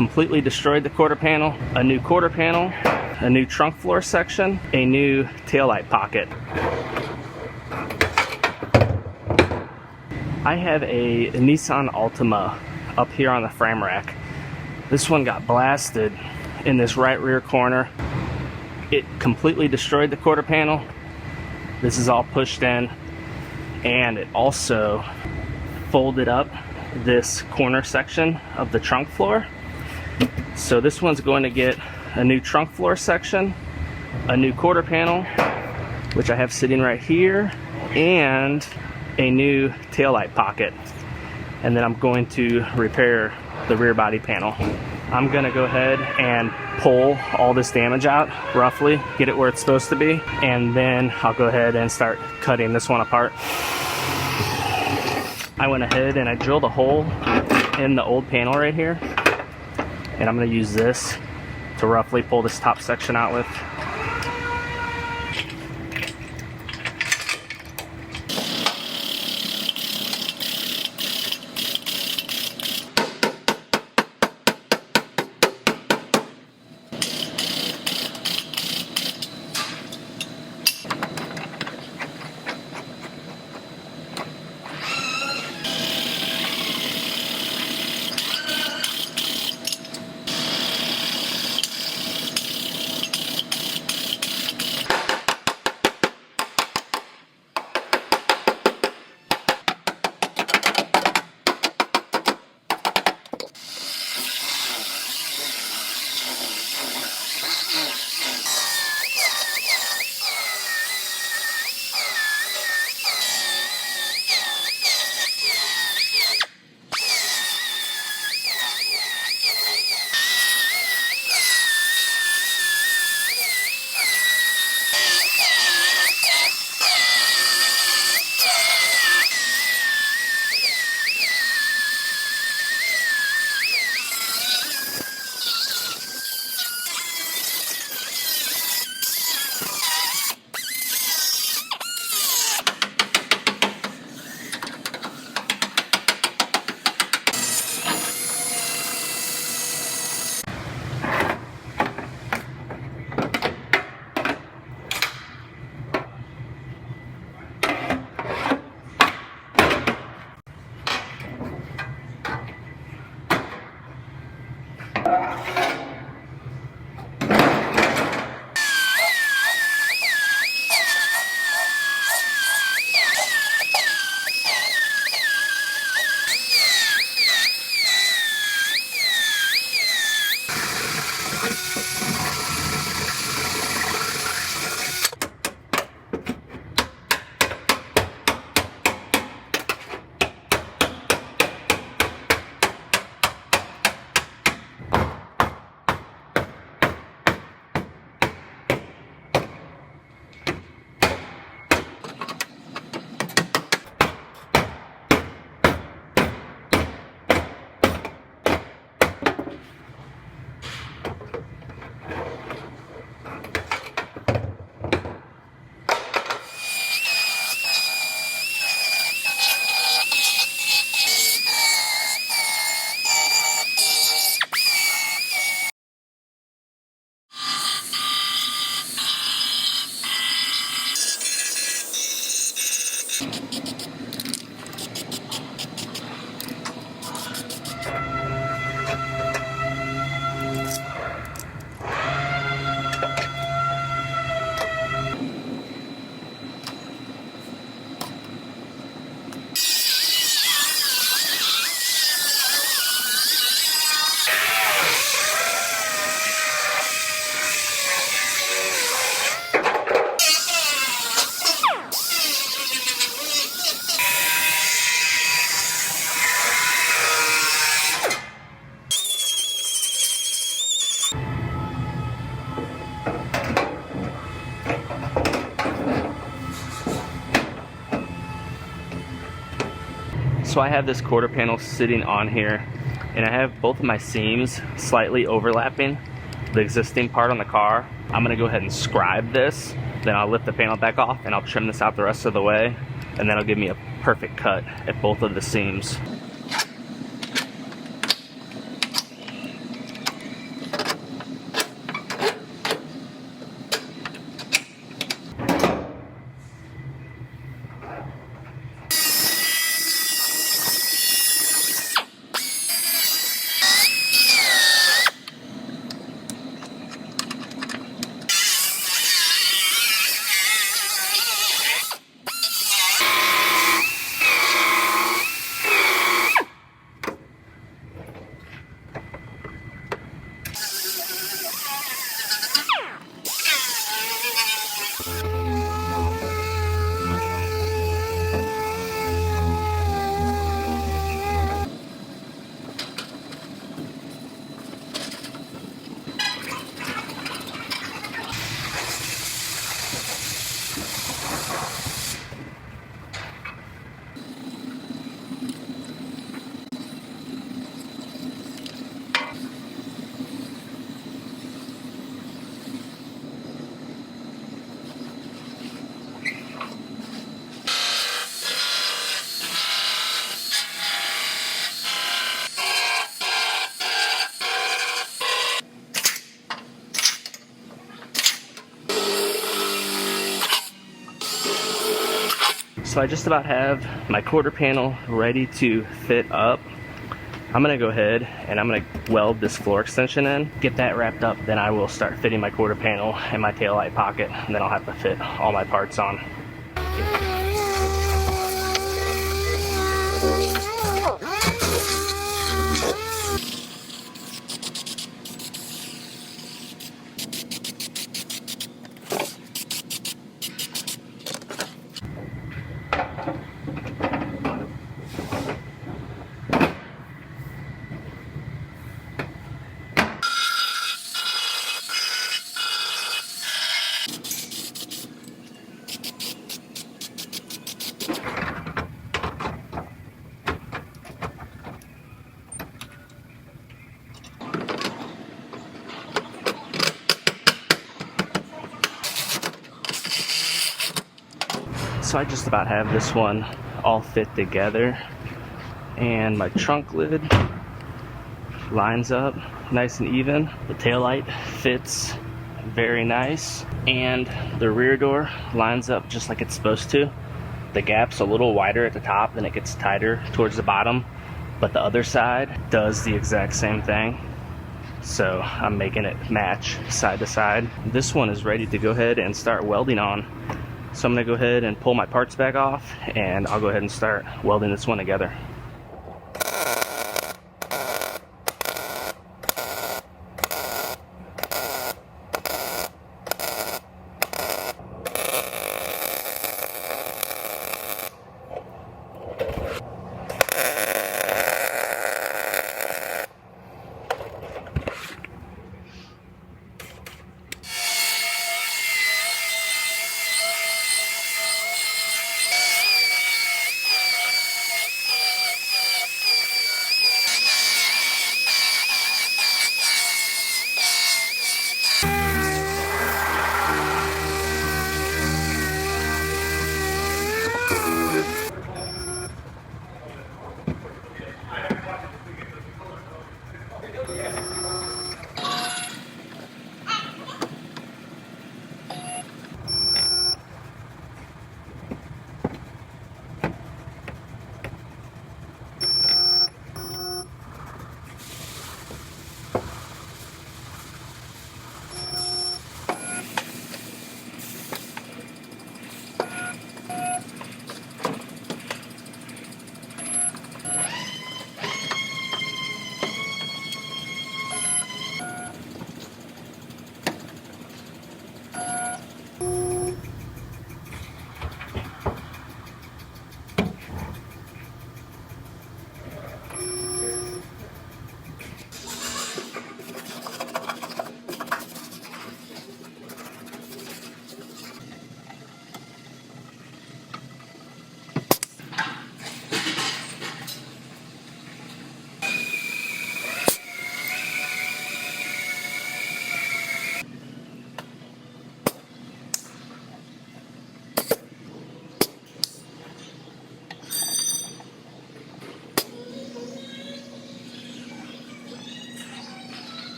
completely destroyed the quarter panel, a new quarter panel, a new trunk floor section, a new taillight pocket. I have a Nissan Altima up here on the frame rack. This one got blasted in this right rear corner. It completely destroyed the quarter panel. This is all pushed in, and it also folded up this corner section of the trunk floor. So this one's going to get a new trunk floor section, a new quarter panel, which I have sitting right here, and a new taillight pocket. And then I'm going to repair the rear body panel. I'm gonna go ahead and pull all this damage out roughly, get it where it's supposed to be, and then I'll go ahead and start cutting this one apart. I went ahead and I drilled a hole in the old panel right here, and I'm gonna use this to roughly pull this top section out with. So I have this quarter panel sitting on here, and I have both of my seams slightly overlapping the existing part on the car. I'm gonna go ahead and scribe this, then I'll lift the panel back off and I'll trim this out the rest of the way, and that'll give me a perfect cut at both of the seams. So I just about have my quarter panel ready to fit up. I'm gonna go ahead and I'm gonna weld this floor extension in, get that wrapped up, then I will start fitting my quarter panel and my taillight pocket, and then I'll have to fit all my parts on. So I just about have this one all fit together, and my trunk lid lines up nice and even. The taillight fits very nice, and the rear door lines up just like it's supposed to. The gap's a little wider at the top and it gets tighter towards the bottom, but the other side does the exact same thing. So I'm making it match side to side. This one is ready to go ahead and start welding on. So I'm gonna go ahead and pull my parts back off, and I'll go ahead and start welding this one together.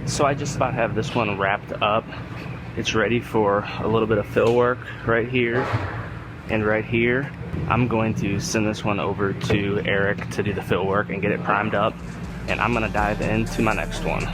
So I just about have this one wrapped up. It's ready for a little bit of fill work right here and right here. I'm going to send this one over to Eric to do the fill work and get it primed up, and I'm going to dive into my next one.